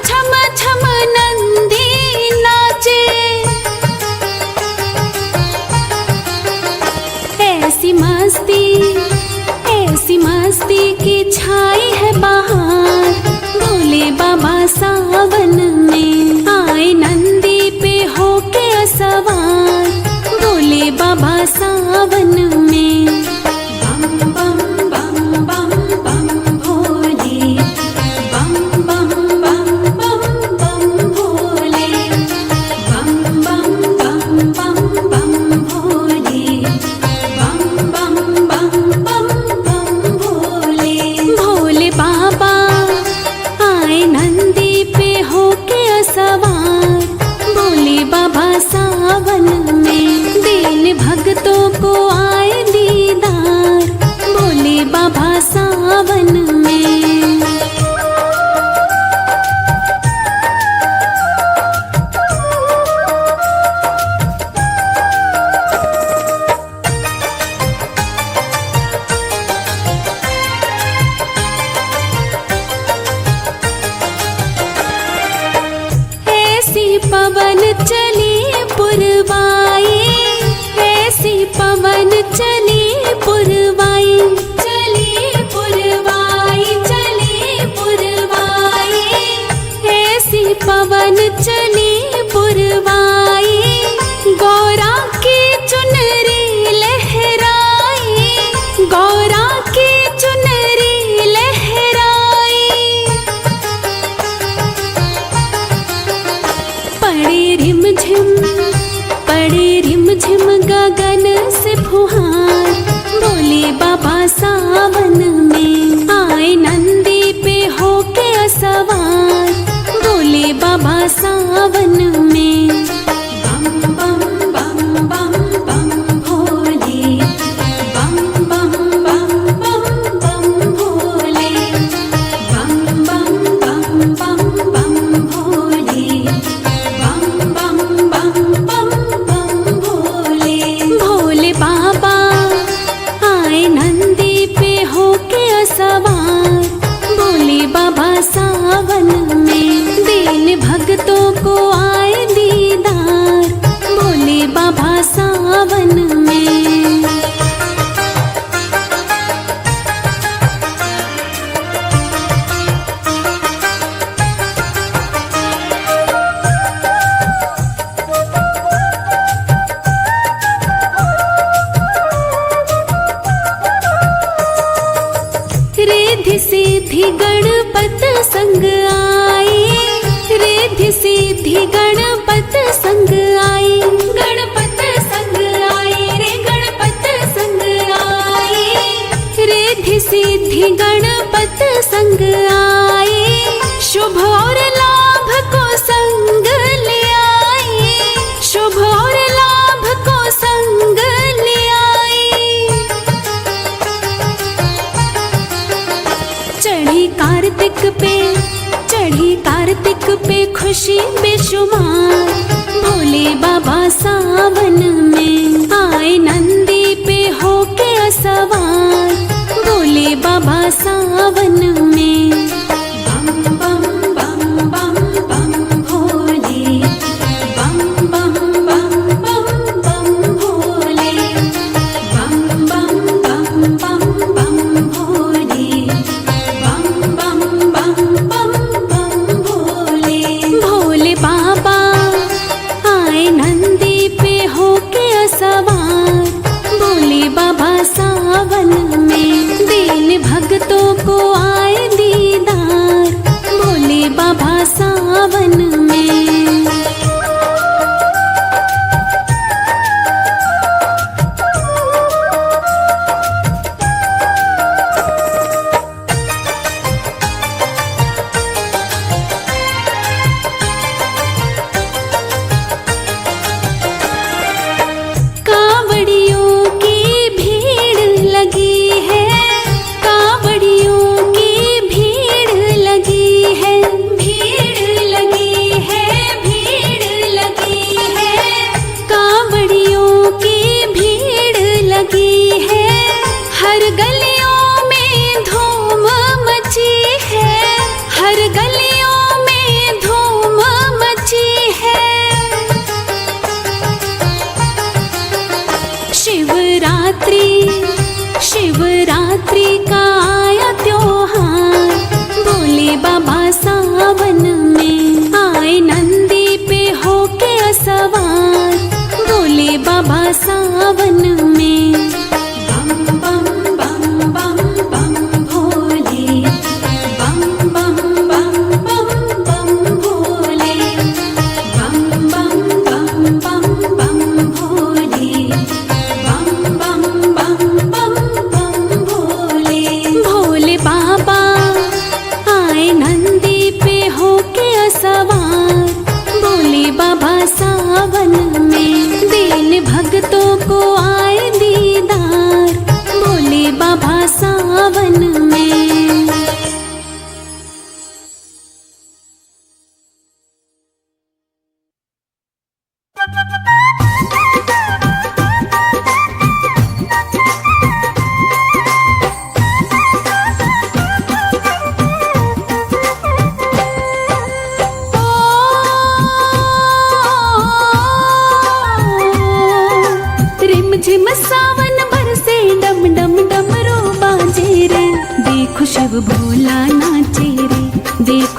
छम छम नंदी नाचे। ऐसी मस्ती की छाई है बहार, भोले बाबा सावन में आए नंदी पे होके सवार, भोले बाबा सावन में। बम बम बम बम बम भोले, बम बम बम बम बम भोले, बम बम बम बम बम भोले, बम बम बम बम बम भोले। भोले बाबा आए नंदी पे होके सवार, भोले बाबा सावन में दीन भक्तों को आए दीदार, भोले बाबा सावन में। ऐसी पवन चली पुरवाई, ऐसी पवन चली पुरवाई, चली पुरवाई, चली पुरवाई। ऐसी पवन चली पुरवाई, गौरा की चुनरी लहराई, गौरा की चुनरी लहराई। पड़े रिम झिम गगन से फुहार, भोले बाबा सावन में आए नंदी पे होके सवार, भोले बाबा सावन में। बम बम बम बम बम भोले, बम बम बम बम बम भोले, बम बम बम बम बम भोले, बम बम बम बम बम भोले। भोले बाबा आए नंदी पे होके सवार, भोले बाबा सावन में दीन भक्तों को आए दीदार, भोले बाबा सावन में। रिद्धि सिद्धि गणपत संग आए, रिद्धि सिद्धि गणपत संग आए, गणपत संग आए रे गणपत संग आए। रिद्धि सिद्धि गणपत संग आए, शुभ और लाभ को संग ले आए, शुभ और लाभ को संग ले आए। चढ़ी कार्तिक पे खुशी बेशुमार, भोले बाबा सावन में आए नंदी पे होके सवार, भोले बाबा सावन में। बम बम बम बम बम भोले, बम बम बम बम बम भोले, बम बम बम बम बम भोले, बम बम बम बम बम भोले। भोले बाबा आए नंदी पे होके सवार, भोले बाबा सावन में दीन भक्तों को आए दी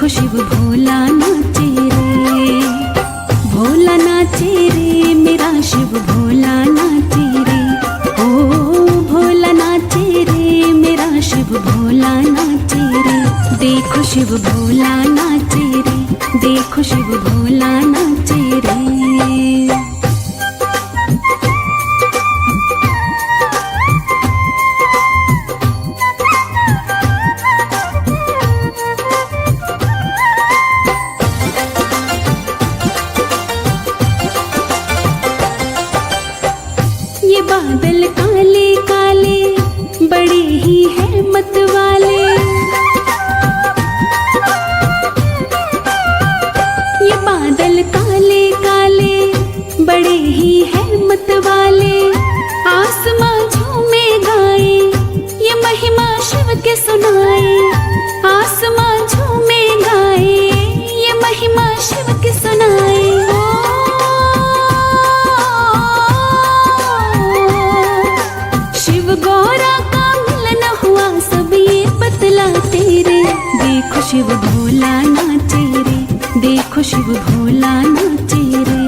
देखो शिव भोला नाचे रे, भोला नाचे रे, मेरा शिव भोला नाचे रे। ओ भोला नाचे रे, मेरा शिव भोला नाचे रे। देखो शिव भोला नाचे रे, देखो शिव भोला नाचे रे। ये बादल काले काले बड़े ही है मत वाले, ये बादल काले काले बड़े ही है मत वाले। आसमां झूमे गाए, ये महिमा शिव के सुनाए। आसमां झूमे गाए, ये महिमा शिव के सुनाए। शिव गौरा का मिलन हुआ, सब ये बतलाते रे। देखो शिव भोला नाचे रे, देखो शिव भोला नाचे रे।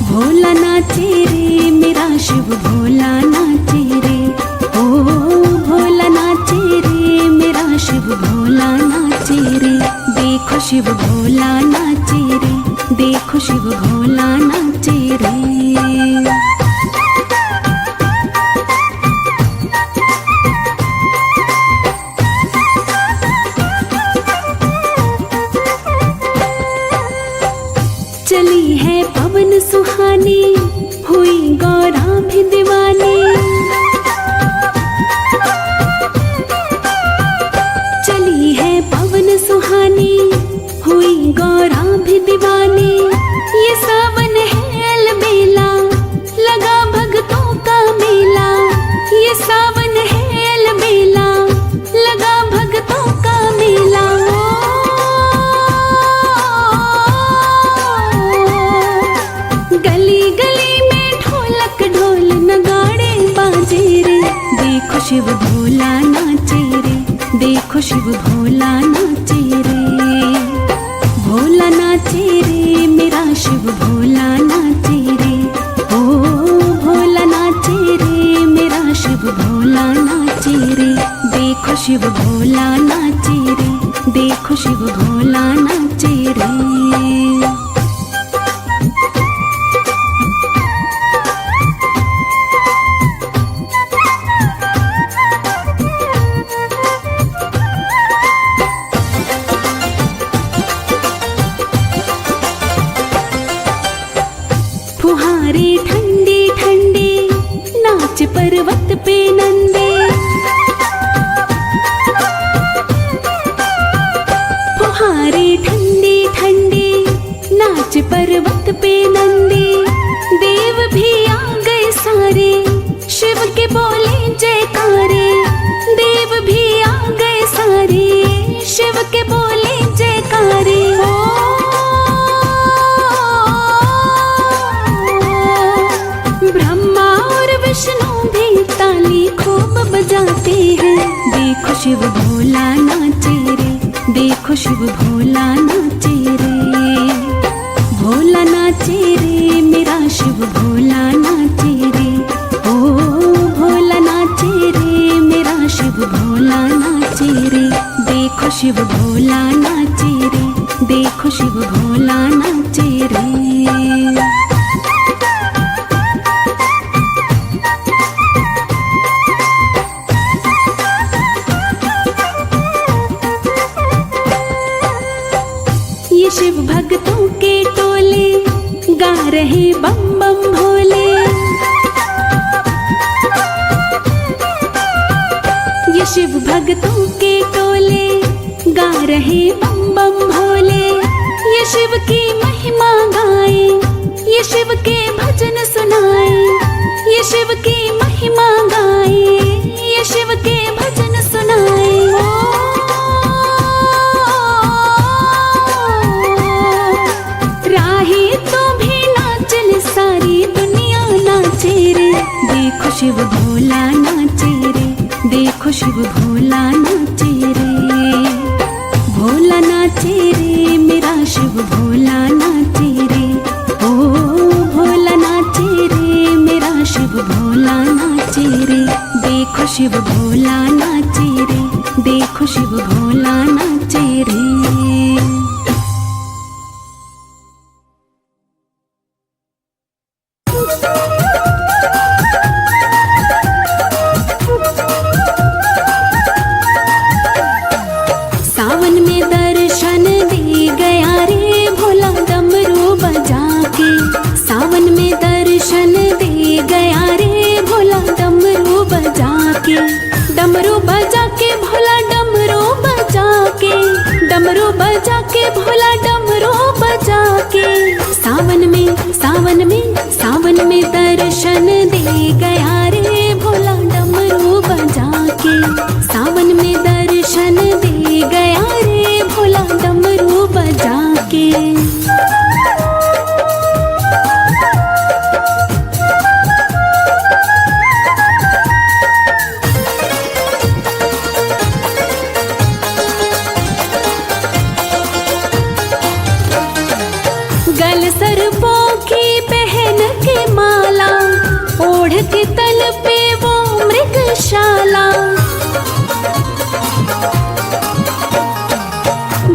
भोला नाचे रे, मेरा शिव भोला नाचे रे। ओ भोला नाचे रे, मेरा शिव भोला नाचे रे। देखो शिव भोला नाचे रे, देखो शिव भोला नाचे रे। चली है पवन सुहानी, हुई गौरा भी दीवानी। चली है पवन सुहानी, हुई गौरा भी दीवानी। ये सावन है अलबेला, लगा भक्तों का मेला। ये सावन है अलबेला, लगा भक्तों का मेला। गली गली में ढोलक ढोल नगाड़े बाजे रे। देखो शिव भोला नाचे रे, देखो शिव भोला नाचे रे। भोला नाचे रे, मेरा शिव भोला नाचे रे। ओ भोला नाचे रे, मेरा शिव भोला नाचे रे। देखो शिव भोला नाचे रे, देखो शिव भोला नाचे रे। फुहारे ठंडे ठंडे, नाच पर्वत पे नंदे। फुहारे ठंडे ठंडे, नाच पर्वत पे नंदे। देव भी आ गए सारे, शिव के बोले जयकारे। देव भी आ गए सारे, शिव के बोले जयकारे। ब्रह्मा और विष्णु भी ताली खूब बजाते हैं। देखो शिव भोला नाचे रे, देखो शिव भोला नाचे रे। भोला नाचे रे, मेरा शिव भोला नाचे रे। ओ भोला नाचे रे, मेरा शिव भोला नाचे रे। देखो शिव भोला नाचे रे, देखो शिव भोला नाचे रे। ये शिव भक्तों के टोले, गा रहे बम बम भोले। ये शिव भक्तों के टोले, गा रहे बम बम भोले। ये शिव की महिमा गाए, ये शिव के भजन सुनाए। ये शिव की महिमा गाए, ये शिव के भजन सुनाए। राही तो भी नाचल, सारी दुनिया नाचे रे। देखो शिव भोला नाचे रे, देखो शिव भोला नाचे रे। भोला नाचे देखो शिव भोला नाचे रे। सावन में दर्शन दे गया रे भोला डमरू बजा के। सावन में दर्शन दे गया रे भोला डमरू बजा के। डमरू बजा के भोला डमरू बजा के। डमरू बजा के भोला डमरू बजा के। सावन में सावन में सावन में दर्शन दे गया रे भोला डमरू बजा के। सावन में दर्शन दे गया रे भोला डमरू बजा के। गल सरपों की पहन के माला, ओढ़ के तल पे वो मृगशाला।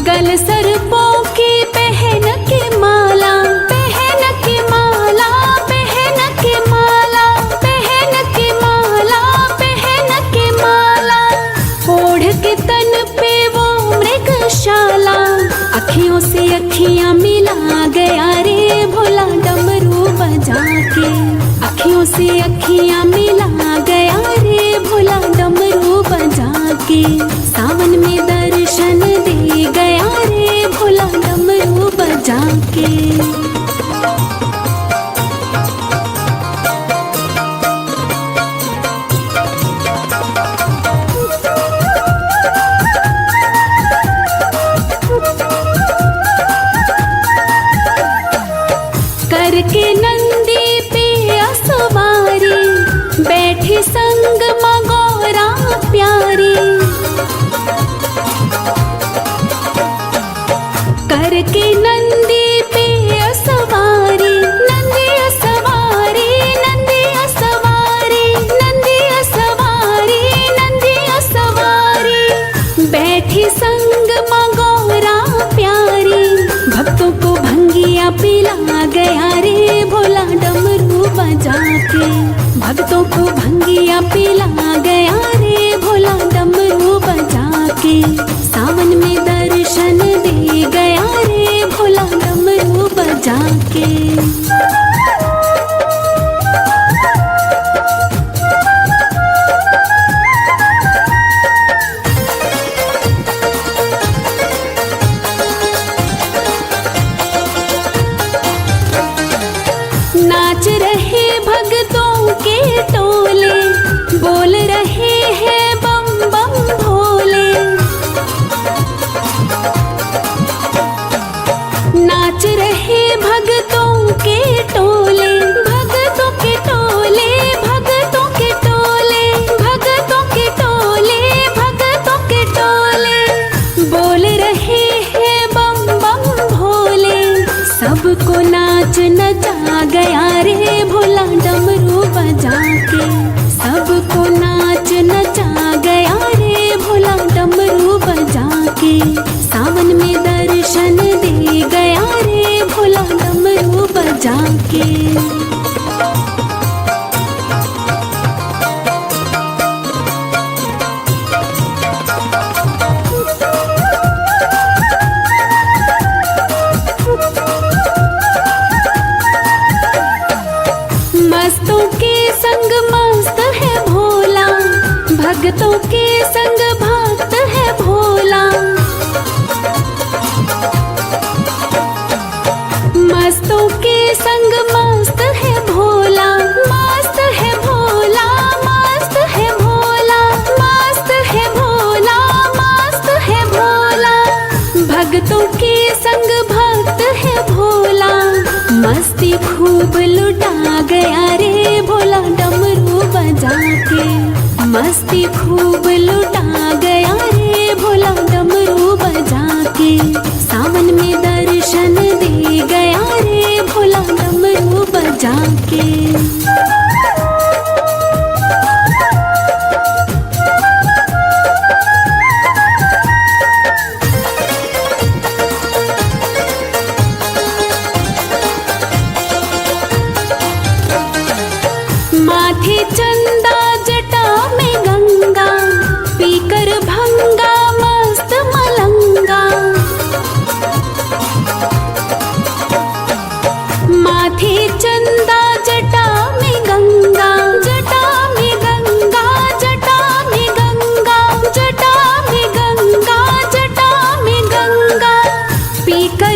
गल सरपों की पहन के माला, पहन के माला, पहन के माला, पहन के माला, पहन के माला। ओढ़ के तन पे वो मृगशाला। अखियों से अखियां मिला गया रे भोला डमरू बजा के। अखियों से अखियां मिला गया रे भोला डमरू बजा के। सावन में दर्शन दे गया रे भोला डमरू बजा के। करके नंदी पे असवारी, बैठी संग मगोरा प्यारी। करके नंदी पे असवारी, नंदी असवारी, नंदी असवारी, नंदी असवारी, नंदी असवारी। बैठी संग मगोरा प्यारी। भक्तों को भंगिया पिला गया रे भोला डमरू बजा के। भक्तों को भंगिया पिला गया रे भोला डमरू बजा के। सावन में दर्शन दे गया रे भोला डमरू बजा के। नाच रहे भक्तों के टोले, बोल रहे हैं बम बम भोले। नाच रहे भक्तों के टोले, भक्तों के टोले, भक्तों के टोले, भक्तों के टोले, भक्तों के टोले। बोल रहे हैं बम बम भोले। सबको नाच नचा गया रे भोला डमरू बजा के। सबको नाच नचा गया रे भोला डमरू बजा के। सावन में दर्शन दे गया रे भोला डमरू बजा के। मस्तों के संग मस्त है भोला, भक्तों के संग भक्त है भोला। मस्तों के संग मस्त है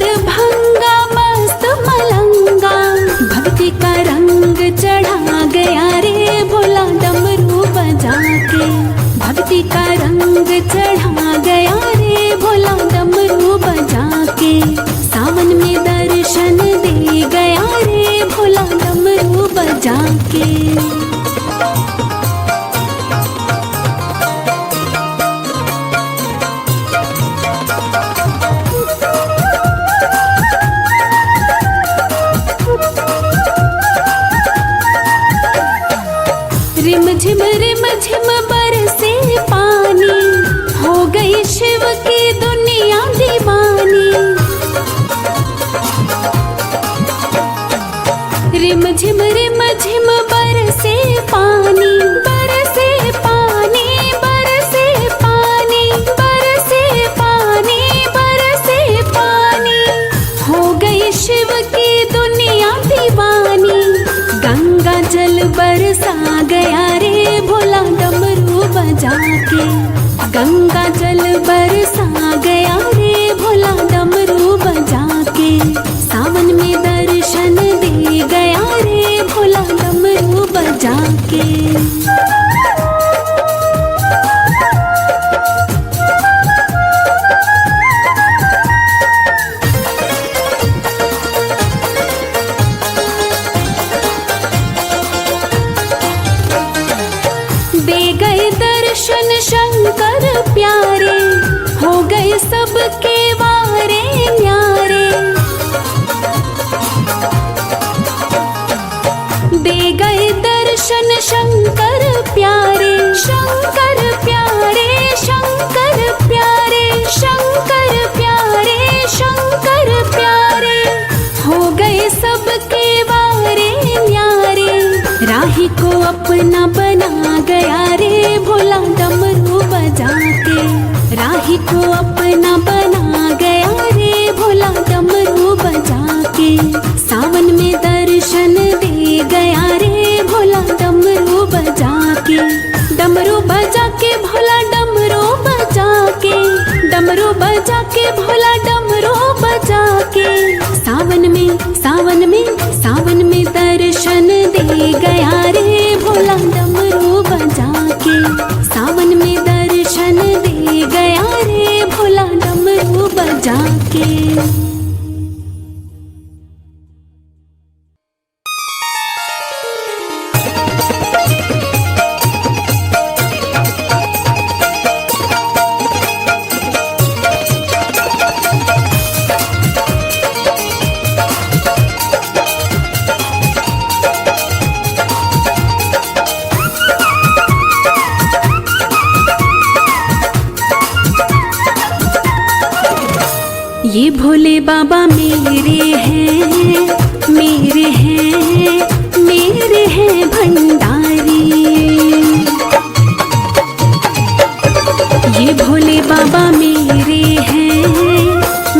दरभंगा मस्त मलंगा, भक्ति का रंग चढ़ा गया रे भोला डमरू बजा के। भक्ति का रंग चढ़ा गया रे भोला डमरू बजा के। सावन में दर्शन दे गया रे भोला डमरू बजा के। रिम झिम बरसे पानी, हो गई शिव की दुनिया दीवानी। रिम झिम बरसे पानी, बरसे पानी, बरसे पानी, बरसे पानी, बरसे पानी। हो गई शिव की दुनिया दीवानी। गंगा जल बरसा गया रे भोला डमरू बजा के। गंगा जल बरसा गया रे भोला डमरू बजा के। सावन में दर्शन दे गया रे भोला डमरू बजा के। दे गए दर्शन शंकर प्यारे, हो गए सबके वारे न्यारे। दे गए दर्शन शंकर प्यारे, शंकर प्यारे, शंकर प्यारे, शंकर प्यारे, शंकर प्यारे। हो गए सबके वारे न्यारे। राही को अपना बना गया रे भोला डमरू बजा के। राही को अपना बना गया रे भोला डमरू बजा के। सावन में दर्शन दे गया रे भोला डमरू बजा के। डमरू बजा के भोला डमरू बजा के। डमरू बजा के भोला डमरू बजा के। सावन में सावन में सावन में दर्शन दे गया रे भोला डमरू बजा के। सावन में दर्शन दे गया रे भोला डमरू बजा के। ये भोले बाबा मेरे हैं, मेरे हैं, मेरे हैं भंडारी। ये भोले बाबा मेरे हैं,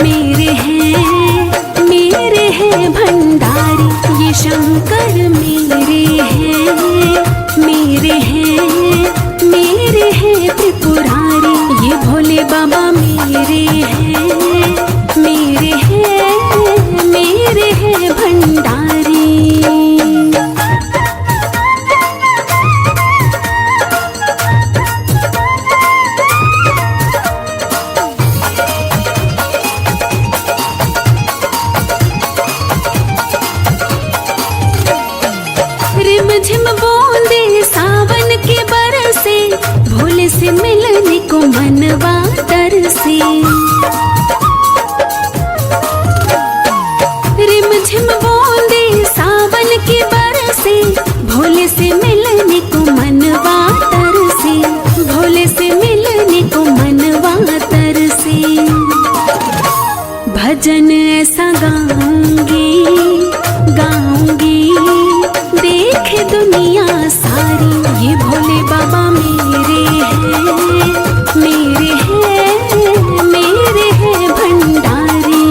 मेरे हैं, मेरे हैं भंडारी। ये शंकर मेरे हैं, मेरे हैं, मेरे हैं त्रिपुरारी। ये भोले बाबा मेरे हैं, मेरे हैं, मेरे हैं भंडारी। रिम झिम बूंदे सावन के बरसे, भोले से मिलने को मनवा तरसे। रिम झिम बूंदे सावन के बरसे, भोले से मिलने को मनवा तरसे। भोले से मिलने को मनवा तरसे। भजन ऐसा गाऊंगी, गाऊंगी देख दुनिया सारी। ये भोले बाबा मेरे हैं, मेरे हैं, मेरे हैं भंडारी।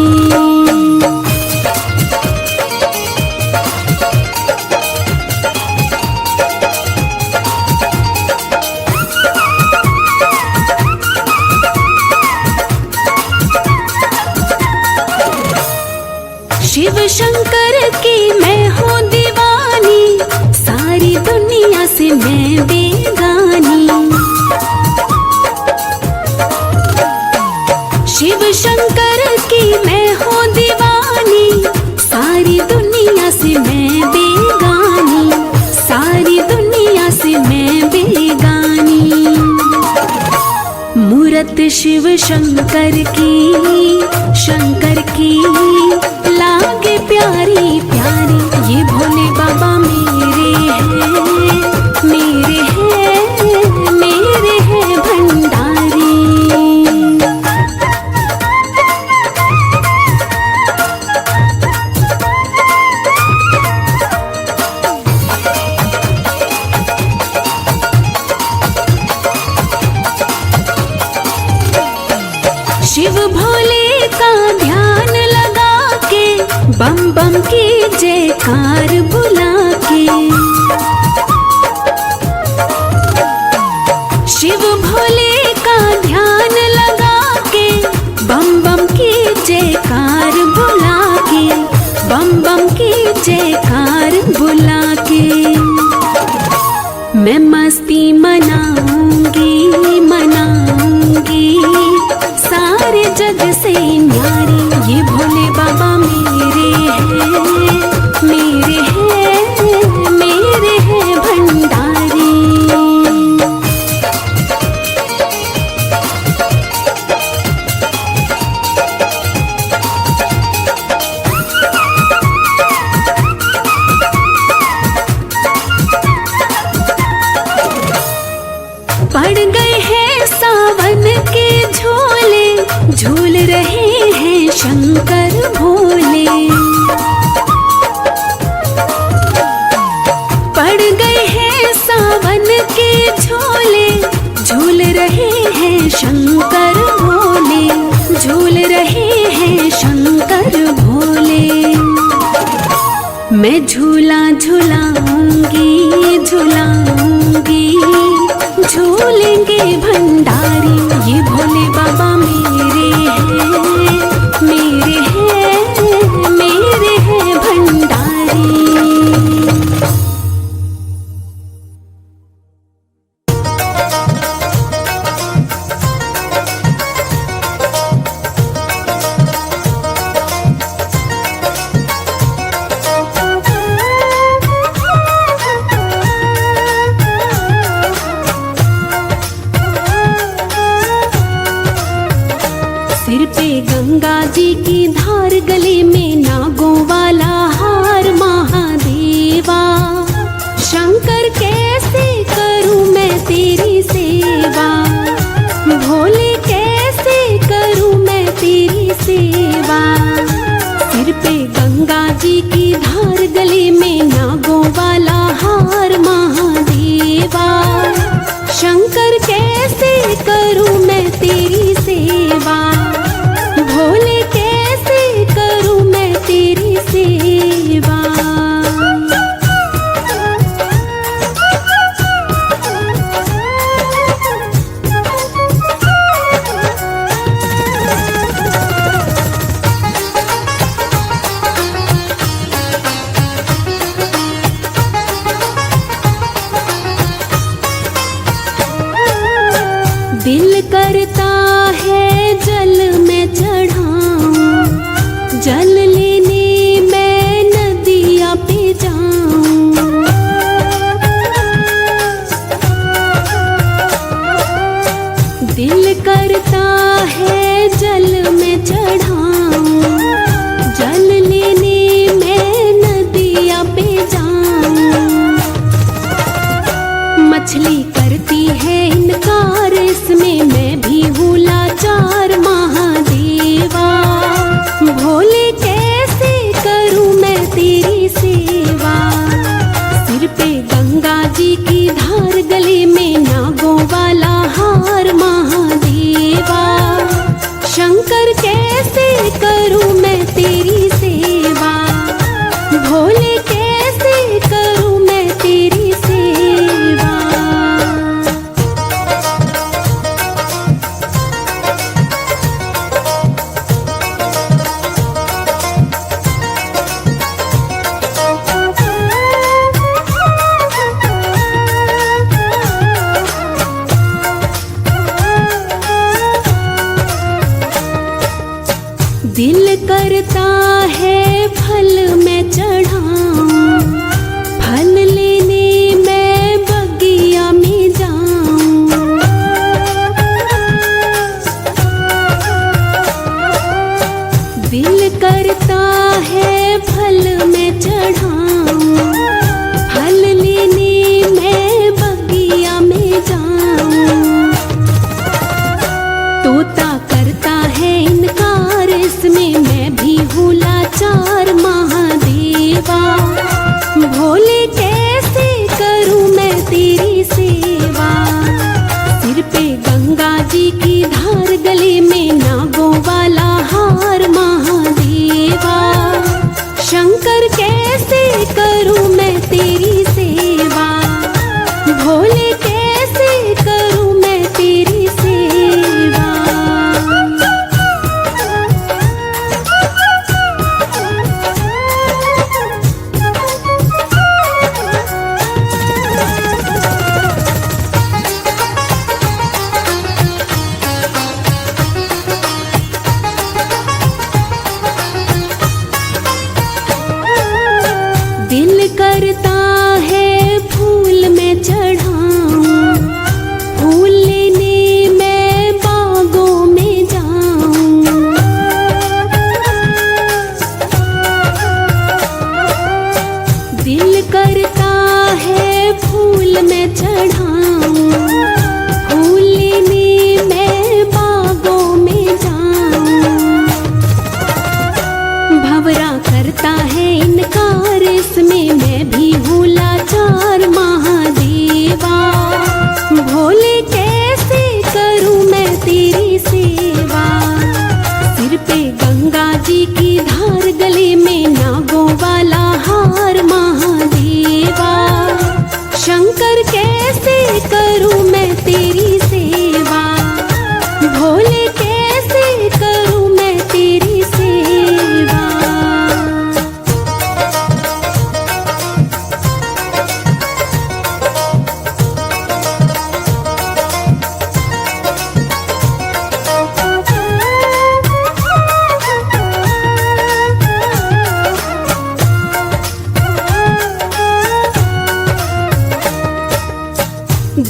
शिव शंकर की मैं हूँ दीवानी, सारी दुनिया से मैं बेगानी। शिव शंकर की मैं हूँ दीवानी, सारी दुनिया से मैं बेगानी, सारी दुनिया से मैं बेगानी। मूरत शिव शंकर की लागे प्यारी प्यारी, ये भोले बाबा मेरे हैं, मेरे हैं, मेरे हैं भंडारी। शिव भोले का ध्यान लगा के, बम बम की जयकार बुला के। शिव भोले का ध्यान लगा के, बम बम की जयकार बुला के, बम बम की जयकार बुला के। मैं मस्ती मनाऊंगी मनाऊंगी, सारे जग से न्यारी, ये भोले बाबा मेरे हैं, मेरे हैं, मेरे हैं भंडारी। पड़ गए हैं सावन के झोले, झूल रहे हैं शंकर भोले। पड़ गए हैं सावन के झोले, झूल रहे हैं शंकर भोले, झूल रहे हैं शंकर भोले। मैं झूला झूलाऊंगी झूलाऊंगी, झूलेंगे भंडारी, ये भोले बाबा मेरे हैं, मेरे हैं, मेरे हैं भंडारी। सिर पे गंगा जी की धार, गले में नागों वाला हार, महादेवा शंकर कैसे करूं मैं तेरी सेवा, भोले कैसे करूं मैं तेरी सेवा। सिर पे गंगा जी की धार, गले में नागों वाला हार, महादेवा शंकर कैसे करूं मैं तेरी सेवा, भोले कैसे करूं मैं तेरी सेवा। दिल करता है जल में चढ़ाऊं, जल लेने मैं नदिया पे जाऊं। दिल करता है जल में चढ़ाऊं, जल लेने मैं नदिया पे जाऊं। मछली करती है इनकार, इसमें मैं भी हूँ लाचार, महादेवा भोले के करता है फल में चढ़ाऊं, फल लेने मैं बगिया में जाऊं। तोता करता है इनकार, इसमें मैं भी हूँ लाचार महादेवा। भोले कैसे करूं मैं तेरी सेवा, सिर पे गंगा जी की धार, गले में नागों वाला हार महादेवा। शंकर कैसे करूं मैं तेरी सेवा, भोले कैसे करूं मैं तेरी सेवा। दिल करता है फूल में चढ़ाऊं, फूल लेने मैं बागों में जाऊं। दिल करता है फूल में चढ़ाऊं, फूल लेने मैं बागों में जाऊं। भंवरा करता है इनकार, इसमें मैं भी हूँ लाचार महादेवा। भोले कैसे करूं मैं तेरी सेवा, सिर पे गंगा जी की धार, गले में नागों वाला हार महादेवा। शंकर कैसे करूं मैं तेरी सेवा, भोले कैसे करूं मैं तेरी सेवा।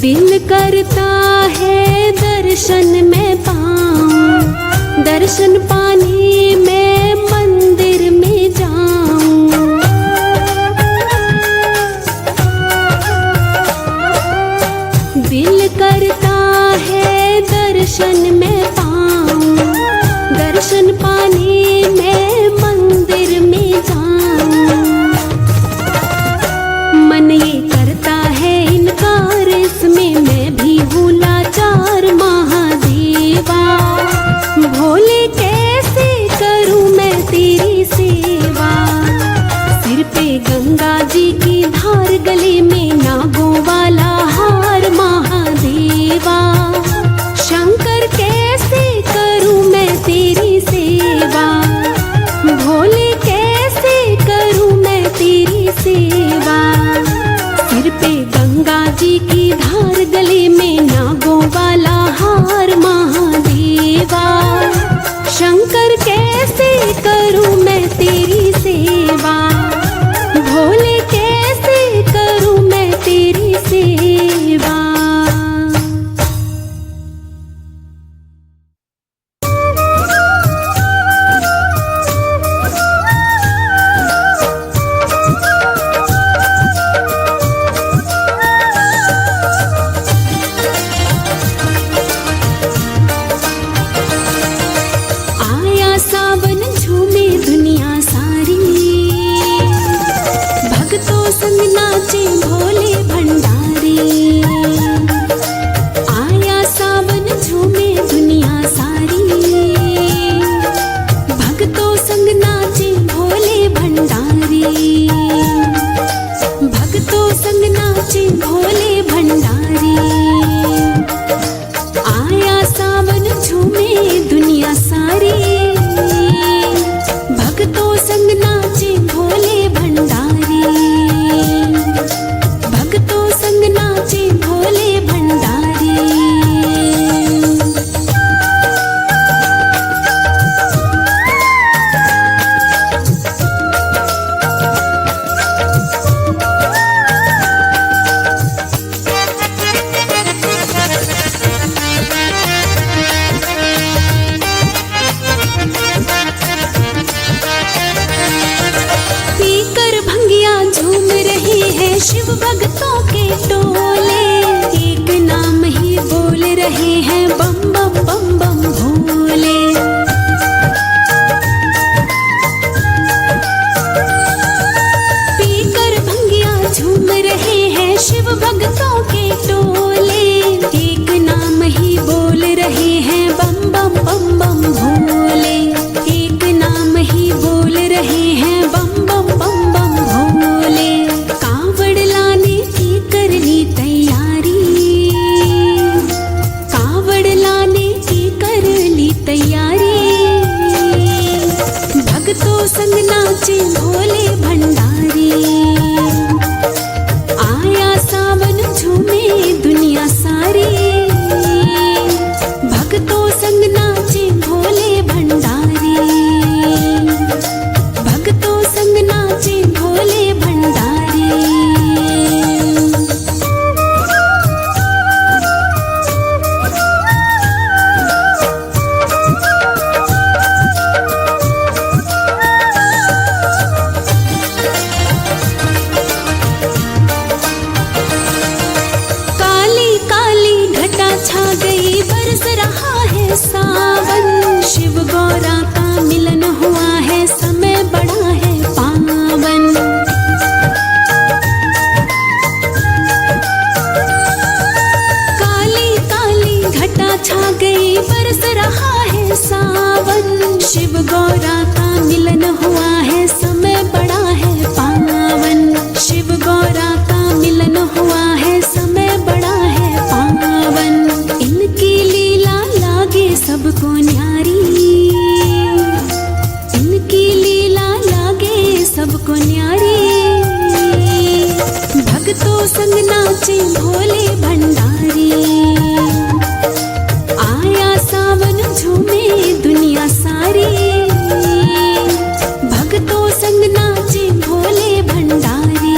दिल करता है दर्शन में पाऊं, दर्शन पाने मैं मंदिर में जाऊं। दिल करता है दर्शन में पाऊं, दर्शन पाने मैं मंदिर में जाऊं। मन ये करता है इनकार, इसमें मैं भी हूँ लाचार महादेवा। भोले कैसे शिव भक्तों के टोले, एक नाम ही बोल रहे हैं बम बम बम बम भोले। पीकर भंगिया झूम रहे हैं शिव भक्तों के टोले, एक नाम ही बोल रहे हैं बम बम बम बम भोले, एक नाम ही बोल रहे हैं बम बम बम बम भोले। कावड़ लाने की कर ली तैयारी, कावड़ लाने की कर ली तैयारी, भक्तों संग नाचे भोले भंडारी। आया सावन झूमे दुनिया सारी, भक्तों संग नाचे भोले भंडारी, भक्तों संग नाचे भोले भंडारी। काली काली घटा छा गई, बरस रहा है सावन, शिव गौरा का मिलन हुआ है, समय बड़ा है पावन। काली काली घटा छा गई, बरस रहा है सावन, शिव गौरा का मिलन हुआ है, समय बड़ा है पावन। शिव गौरा का मिलन हुआ है, समय बड़ा है पावन। इनकी लीला लागे सबको न्यारी, इनकी लीला लागे सबको न्यारी, भक्तों संग नाचे भोले भंडारी। आया सावन झूमे दुनिया सारी, भक्तों संग नाचे भोले भंडारी,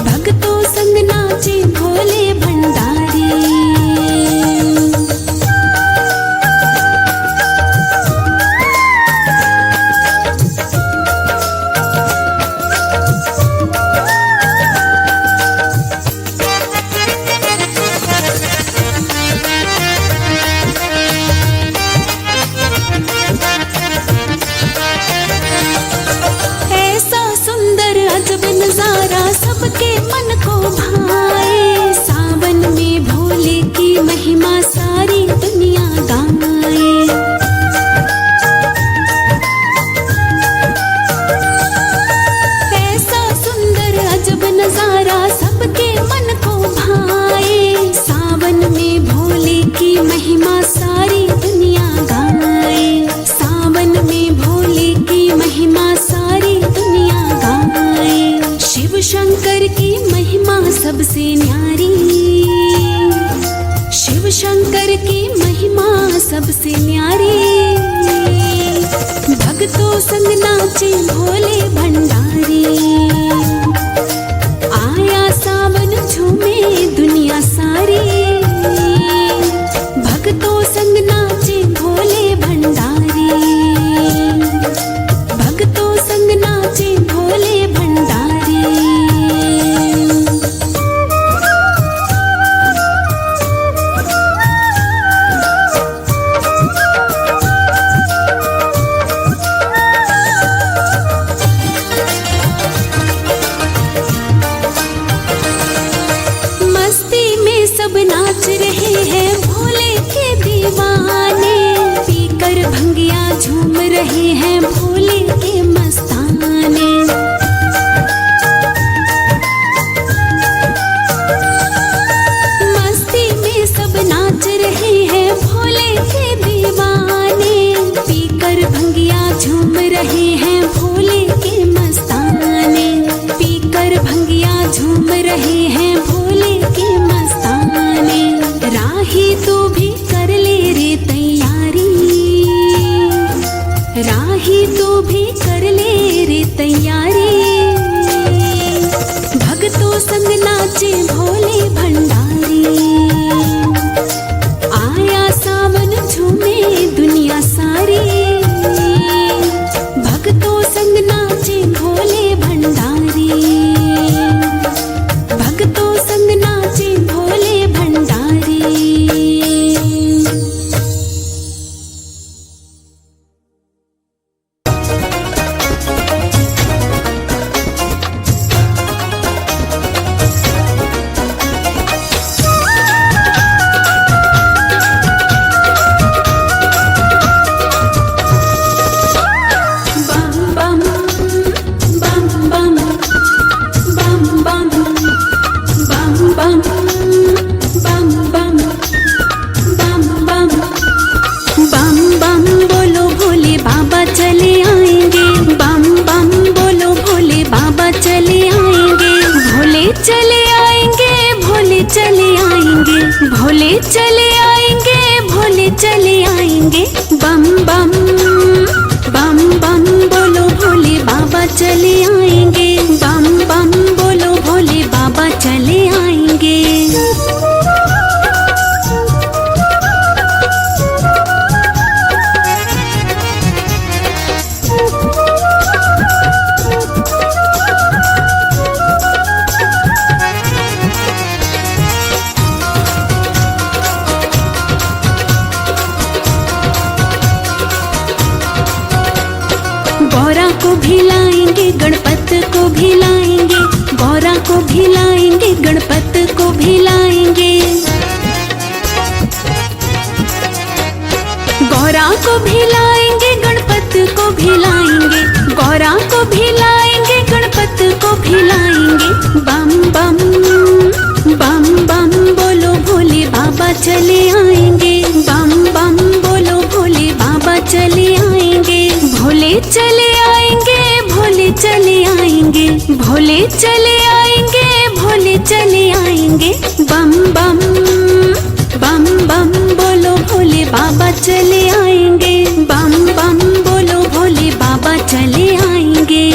भक्तों संग नाचे भोले भंडारी। ऐसा सुंदर अजब नजारा सबके मन को भाए, सावन में भोले की महिमा सारी दुनिया गाए। ऐसा सुंदर अजब नजारा सबके मन को भाए, सावन में भोले की महिमा सारी दुनिया गाए, सावन में भोले की महिमा सारी दुनिया गाए। शिव शंकर की महिमा सबसे न्यारी, शिव शंकर की महिमा सबसे न्यारी, भक्तों संग नाचे भोले भंडारी। आया सावन झूमे दुनिया सारी, भक्तों संग नाचे भोले भंडारी, भक्तों संग नाचे भोले भंडारी। मस्ती में सब नाच रहे हैं भोले के दीवाने, पीकर भंगिया झूम रहे हैं भोले के मस्ताने। मस्ती में सब नाच रहे हैं भोले के दीवाने, पीकर भंगिया झूम रहे हैं भोले के मस्ताने, पीकर भंगिया झूम रहे हैं भोले के मस्ताने। राही तू भी कर ले रे तैयारी, राही तू भी कर ले रे तैयारी, भक्तों संग नाचे भोले भंडारी। आया सावन झूमे दुनिया सारी, भक्तों संग नाचे भोले भंडारी। गौरा को भी लाएंगे, गणपत को भी लाएंगे, गौरा को भी लाएंगे, गणपत को भी लाएंगे। गौरा को भी लाएंगे, गणपत को भी लाएंगे, गौरा को भी लाएंगे, गणपत को भी लाएंगे। बम बम बम बम बोलो भोले बाबा चले आएंगे, बम बम बोलो भोले बाबा चले आएंगे। भोले चले आएंगे, भोले चले आएंगे, भोले चले आएंगे, भोले चले आएंगे। बम बम बम बम बोलो भोले बाबा चले आएंगे, बम बम बोलो भोले बाबा चले आएंगे।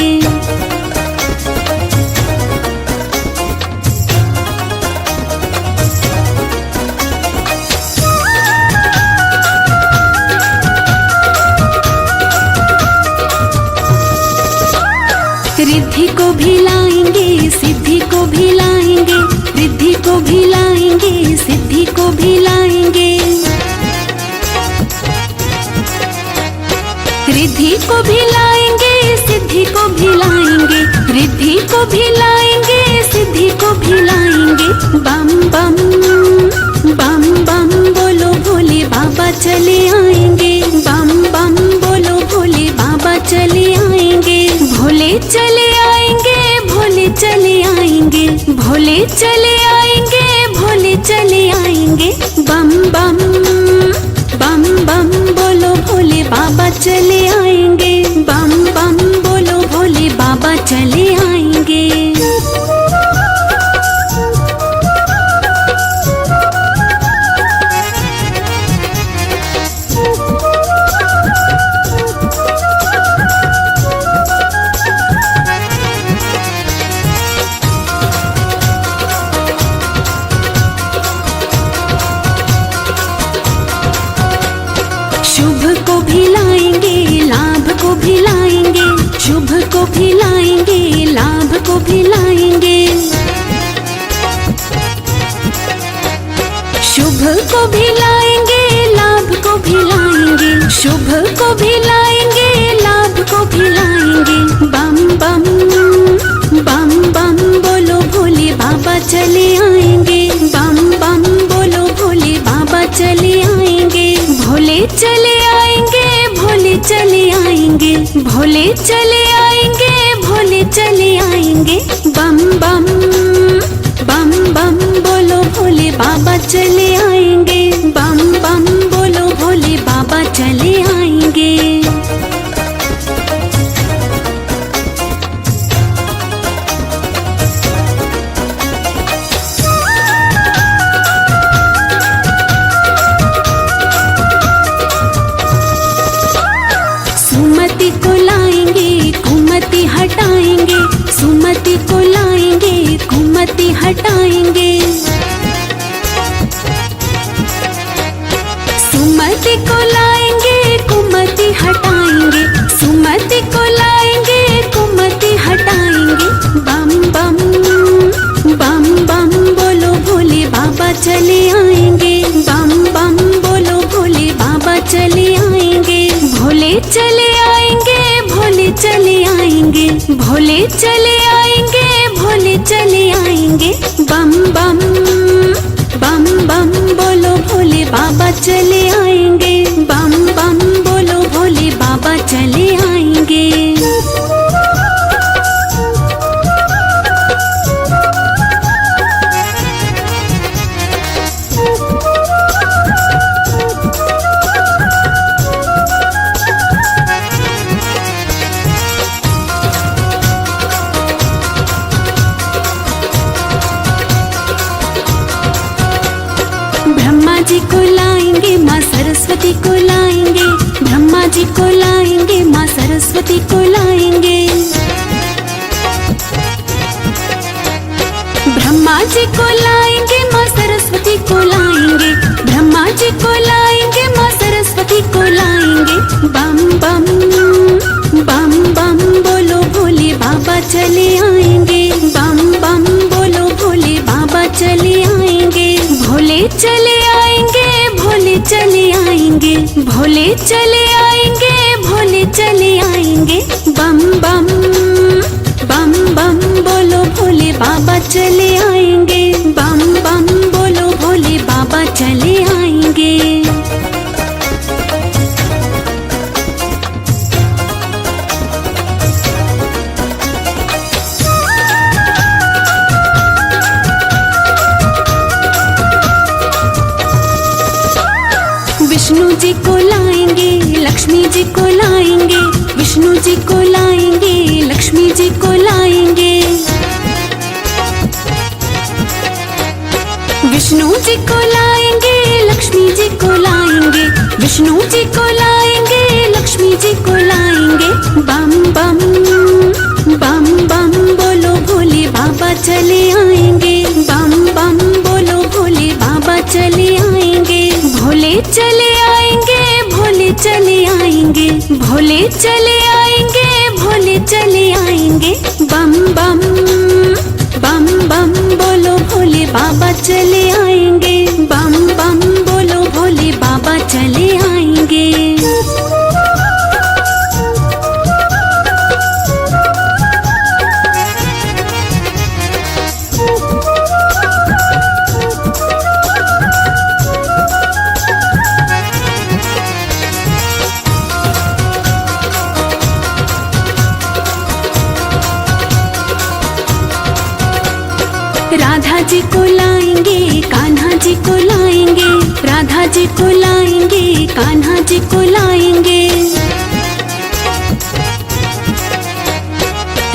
रिद्धि को भी लाएंगे, सिद्धि को भी लाएंगे, रिद्धि को भी लाएंगे, सिद्धि को भी लाएंगे। रिद्धि को भी लाएंगे, सिद्धि को भी लाएंगे, रिद्धि को भी लाएंगे, सिद्धि को भी लाएंगे। बम बम बम बम बोलो भोले बाबा चले आएंगे, बम बम बोलो भोले बाबा चले आएंगे। भोले चले आएंगे, भोले चले आएंगे, भोले चले आएंगे, भोले चले आएंगे। बम बम बम बम बोलो भोले बाबा चले आएंगे, बम बम बोलो भोले बाबा चले आएंगे। शुभ को भी लाएंगे, लाभ को भी लाएंगे, शुभ को भी लाएंगे, लाभ को भी लाएंगे। शुभ को भी लाएंगे, लाभ को भी लाएंगे, शुभ को भी लाएंगे, लाभ को भी लाएंगे। बम बम बम बम बोलो भोले बाबा चले आएंगे, बम बम बोलो भोले बाबा चले आएंगे। भोले चले आएंगे, भोले चले आएंगे, भोले चले आएंगे, भोले चले आएंगे। बम बम बम बम बोलो भोले बाबा चले आएंगे, बम बम बोलो भोले बाबा चले आएंगे। सुमति को लाएंगे, कुमति हटाएंगे, सुमति को लाएंगे, कुमति हटाएंगे। सुमति को लाएंगे, कुमति हटाएंगे, सुमति को लाएंगे, कुमति हटाएंगे। बम बम बम बम बोलो भोले बाबा चले आएंगे, बम बम बोलो भोले बाबा चले आएंगे। भोले चले आएंगे, भोले चले आएंगे, भोले चले आएंगे, भोले चले आएंगे। बम बम बम बम बोलो भोले बाबा चले आएंगे, बम बम बोलो भोले बाबा चले आएंगे। ब्रह्मा जी को लाएंगे, माँ सरस्वती को लाएंगे, ब्रह्मा जी को लाएंगे, माँ सरस्वती को लाएंगे। ब्रह्मा जी को लाएंगे, माँ सरस्वती को लाएंगे, ब्रह्मा जी को लाएंगे, माँ सरस्वती को लाएंगे। बम बम बम बम बोलो भोले बाबा चले आएंगे, बम बम बोलो भोले बाबा चले आएंगे। भोले चले आएंगे, भोले चले आएंगे, भोले चले आएंगे, भोले चले आएंगे। विष्णु जी को लाएंगे, लक्ष्मी जी को लाएंगे, विष्णु जी को लाएंगे, लक्ष्मी जी को लाएंगे। विष्णु जी को लाएंगे, लक्ष्मी जी को लाएंगे, विष्णु जी को लाएंगे, लक्ष्मी जी को लाएंगे। बम बम बम बम बोलो भोले बाबा चले आएंगे, बम बम बोलो भोले बाबा चले आएंगे। भोले चले आएंगे, भोले चले आएंगे, भोले चले आएंगे, भोले चले आएंगे। बम बम बम बम बोलो भोले बाबा चले आएंगे, बम बम बोलो भोले बाबा चले आएंगे। राधा जी को लाएंगे, कान्हा जी को लाएंगे, राधा जी को लाएंगे, कान्हा जी को लाएंगे।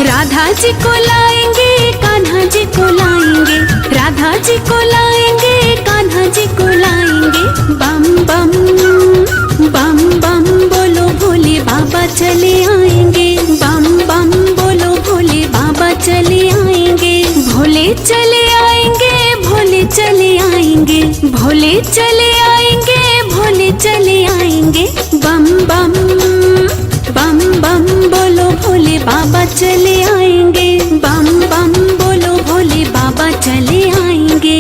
राधा जी को लाएंगे, कान्हा जी को लाएंगे, राधा जी को लाएंगे, कान्हा जी को लाएंगे। बम बम बम बम बोलो भोले बाबा चले आएंगे, बम बम बोलो भोले बाबा चले आएंगे। भोले चले आएंगे, भोले चले आएंगे, भोले चले आएंगे, भोले चले आएंगे। बम बम बम बम बोलो भोले बाबा चले आएंगे, बम बम बोलो भोले बाबा चले आएंगे।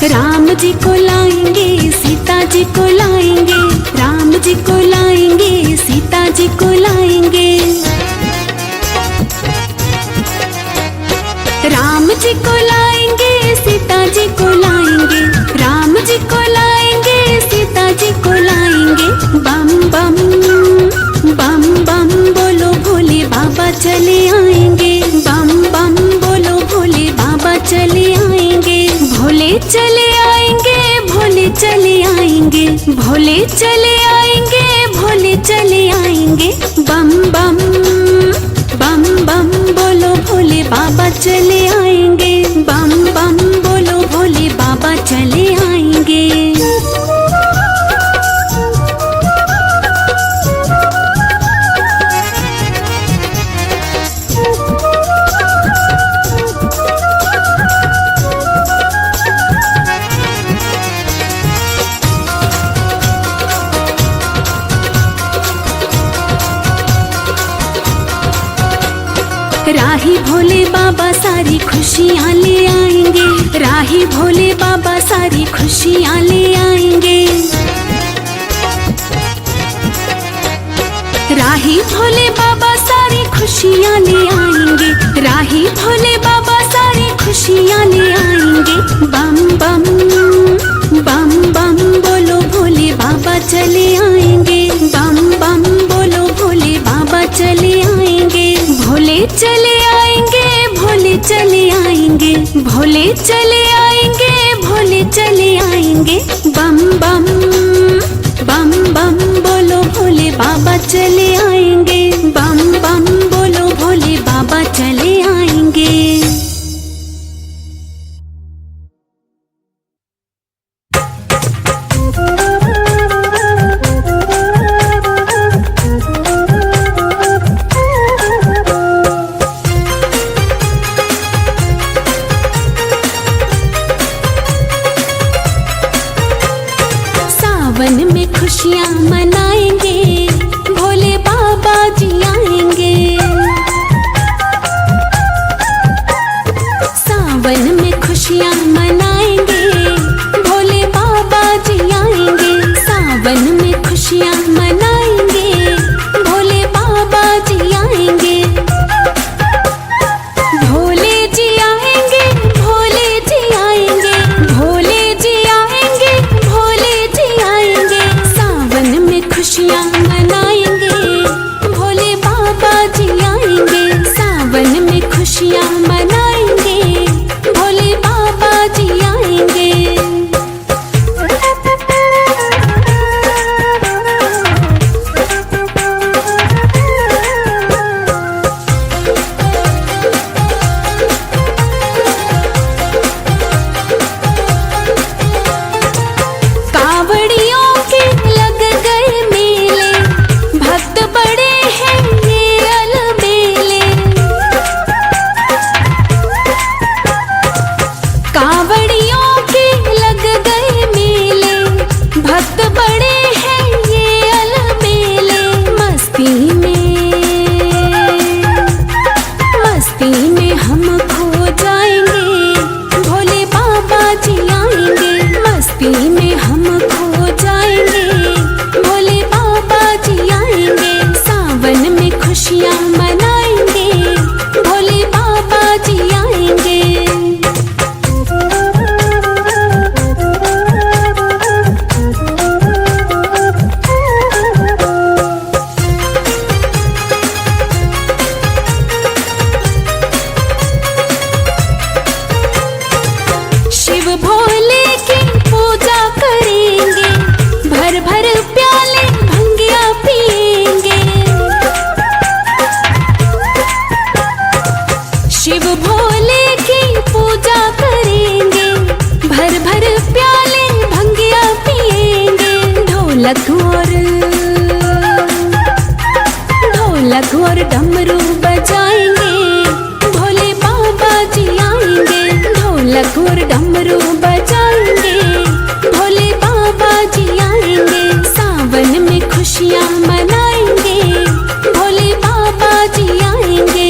राम जी को लाएंगे, सीता जी को लाएंगे, राम जी को लाएंगे, सीता जी को लाएंगे। राम जी को लाएंगे, सीता जी को लाएंगे, राम जी को लाएंगे, सीता जी को लाएंगे। बम बम बम बम बोलो भोले बाबा चले आएंगे, बम बम बोलो भोले बाबा चले आएंगे। भोले चले आएंगे, भोले चले आएंगे, भोले चले आएंगे, भोले चले आएंगे। बम बम बम बम बोलो भोले बाबा चले आएंगे, बम बम बोलो भोले बाबा चले आएंगे। राही भोले बाबा सारी खुशियाँ ले आएंगे, राही भोले बाबा सारी खुशियाँ ले आएंगे। राही भोले बाबा सारी खुशियाँ ले आएंगे, राही भोले बाबा सारी खुशियाँ ले आएंगे। बम बम बम बम बोलो भोले बाबा चले आएंगे, बम बम बोलो भोले बाबा चले आएंगे। भोले चले आएंगे, भोले चले आएंगे, भोले चले आएंगे, भोले चले आएंगे। बम बम बम बम बोलो भोले बाबा चले आएंगे, बम बम बोलो भोले बाबा चले आएंगे। सावन में खुशियाँ मनाएंगे, भोले बाबा ढोलक और डमरू बजाएंगे, भोले बाबा जी आएंगे। ढोलक और डमरू बजाएंगे, भोले बाबा जी आएंगे। सावन में खुशियाँ मनाएंगे, भोले बाबा जी आएंगे।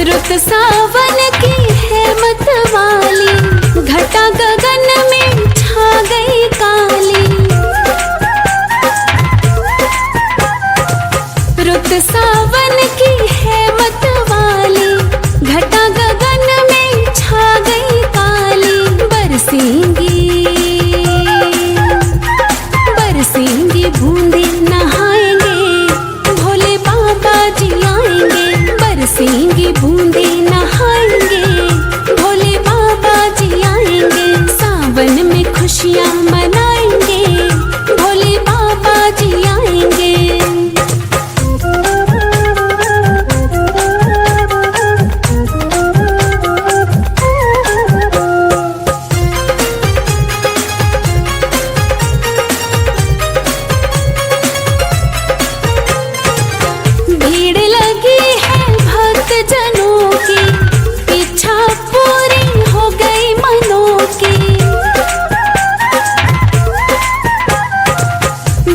रुत सावन की है मतवाली, घटा गगन में छा गई काली। रुत सावन की है मतवाली, घटा गगन में छा गई काली। बरसेंगी बूंदे नहाएंगे, भोले बाबा जी आएंगे। बरसेंगी बूंदे नहाएंगे, भोले बाबा जी आएंगे। सावन में खुशियाँ मनाएंगे, भोले बाबा जी आएंगे। भीड़ लगी है भक्त जनों की, इच्छा पूरी हो गई मनों की।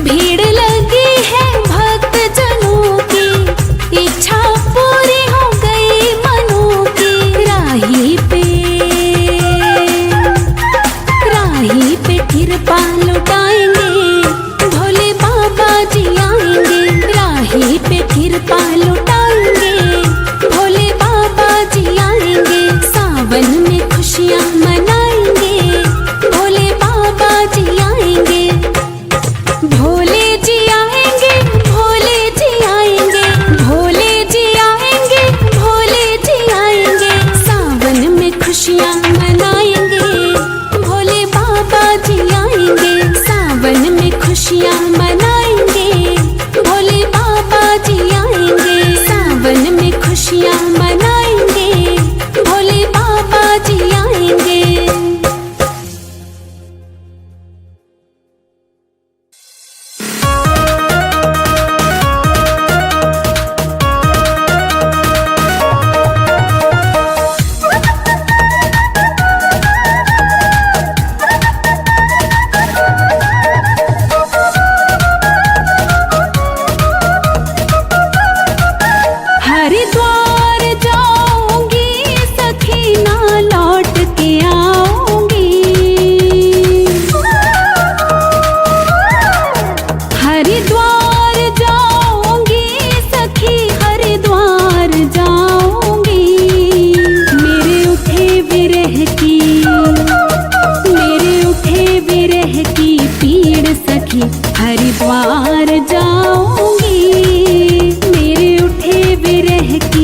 भीड़ लगी है भक्त जनों की, इच्छा पूरी हो गई मनों की। राही पे कृपा लुटाएंगे, भोले बाबा जी आएंगे। राही पे कृपा लुटाएंगे, भोले बाबा जी आएंगे। सावन में खुशियाँ मनाएंगे, भोले बाबा जी आएंगे। भोले जी आएंगे, भोले जी आएंगे। भोले जी आएंगे, भोले जी आएंगे। सावन में खुशियाँ मनाएंगे, भोले बाबा जी आएंगे। सावन में खुशियाँ मनाएंगे, भोले बाबा जी आएंगे। सावन में खुशियाँ मनाएंगे, भोले बाबा जी आएंगे। हरिद्वार जाऊंगी सखी, ना लौट के आऊंगी। हरिद्वार जाऊंगी सखी, हरिद्वार जाऊंगी। मेरे उठे विरह की पीड़ सखी, हरिद्वार जाऊंगी। मेरे उठे विरह की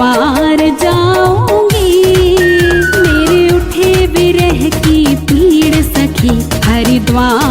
हरिद्वार जाऊंगी, मेरे उठे विरह की पीड़ सखी हरिद्वार